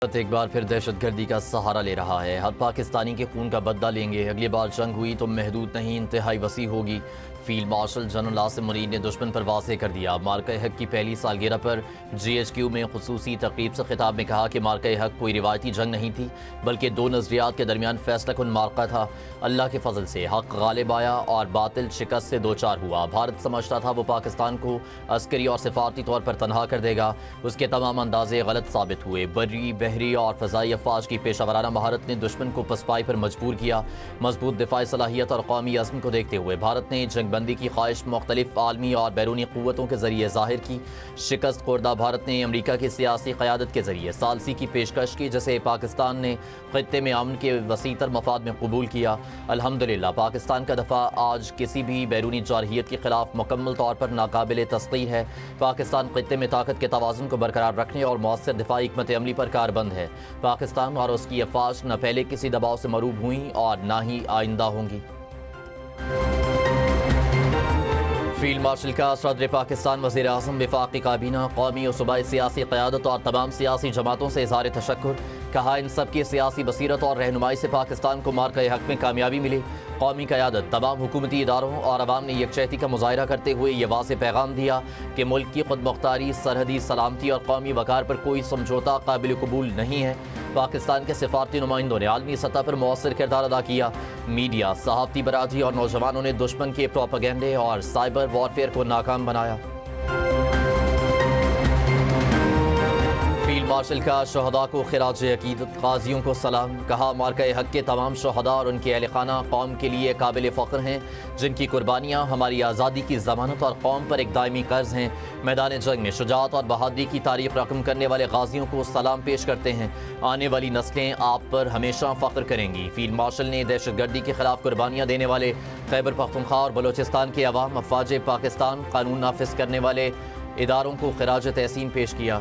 ایک بار پھر دہشت گردی کا سہارا لے رہا ہے۔ ہر پاکستانی کے خون کا بدلہ لیں گے۔ اگلی بار جنگ ہوئی تو محدود نہیں، انتہائی وسیع ہوگی۔ Field marshal general Asim Munir نے دشمن پر واضح کر دیا۔ مارکہ حق کی پہلی سالگرہ پر جی ایچ کیو میں خصوصی تقریب سے خطاب میں کہا کہ مارکہ حق کوئی روایتی جنگ نہیں تھی، بلکہ دو نظریات کے درمیان فیصلہ کن مارکہ تھا۔ اللہ کے فضل سے حق غالب آیا اور باطل شکست سے دوچار ہوا۔ بھارت سمجھتا تھا وہ پاکستان کو عسکری اور سفارتی طور پر تنہا کر دے گا، اس کے تمام اندازے غلط ثابت ہوئے۔ بری، بحری اور فضائی افواج کی پیشہ ورانہ مہارت نے دشمن کو پسپائی پر مجبور کیا۔ مضبوط دفاعی صلاحیت اور قومی عزم کو دیکھتے ہوئے بھارت نے جنگ بندی کی خواہش مختلف عالمی اور بیرونی قوتوں کے ذریعے ظاہر کی۔ شکست خوردہ بھارت نے امریکہ کی سیاسی قیادت کے ذریعے ثالثی کی پیشکش کی، جسے پاکستان نے خطے میں امن کے وسیع تر مفاد میں قبول کیا۔ الحمدللہ پاکستان کا دفاع آج کسی بھی بیرونی جارحیت کے خلاف مکمل طور پر ناقابل تسخیر ہے۔ پاکستان خطے میں طاقت کے توازن کو برقرار رکھنے اور مؤثر دفاعی حکمت عملی پر کاربند ہے۔ پاکستان اور اس کی افواج نہ پہلے کسی دباؤ سے مروب ہوئیں اور نہ ہی آئندہ ہوں گی۔ فیلڈ مارشل کا صدر پاکستان، وزیر اعظم، وفاقی کابینہ، قومی و صوبائی سیاسی قیادت اور تمام سیاسی جماعتوں سے اظہار تشکر۔ کہا ان سب کی سیاسی بصیرت اور رہنمائی سے پاکستان کو مارکہ حق میں کامیابی ملی۔ قومی قیادت، تمام حکومتی اداروں اور عوام نے یکجہتی کا مظاہرہ کرتے ہوئے یہ واضح پیغام دیا کہ ملک کی خود مختاری، سرحدی سلامتی اور قومی وقار پر کوئی سمجھوتہ قابل قبول نہیں ہے۔ پاکستان کے سفارتی نمائندوں نے عالمی سطح پر مؤثر کردار ادا کیا۔ میڈیا، صحافتی برادری اور نوجوانوں نے دشمن کے پروپیگنڈے اور سائبر وارفیئر کو ناکام بنایا۔ فیلڈ مارشل کا شہداء کو خراج عقیدت، غازیوں کو سلام۔ کہا مارکہ حق کے تمام شہداء اور ان کے اہل خانہ قوم کے لیے قابل فخر ہیں، جن کی قربانیاں ہماری آزادی کی ضمانت اور قوم پر ایک دائمی قرض ہیں۔ میدان جنگ میں شجاعت اور بہادری کی تاریخ رقم کرنے والے غازیوں کو سلام پیش کرتے ہیں۔ آنے والی نسلیں آپ پر ہمیشہ فخر کریں گی۔ فیلڈ مارشل نے دہشت گردی کے خلاف قربانیاں دینے والے خیبر پختونخوا اور بلوچستان کے عوام، افواج پاکستان، قانون نافذ کرنے والے اداروں کو خراج تحسین پیش کیا۔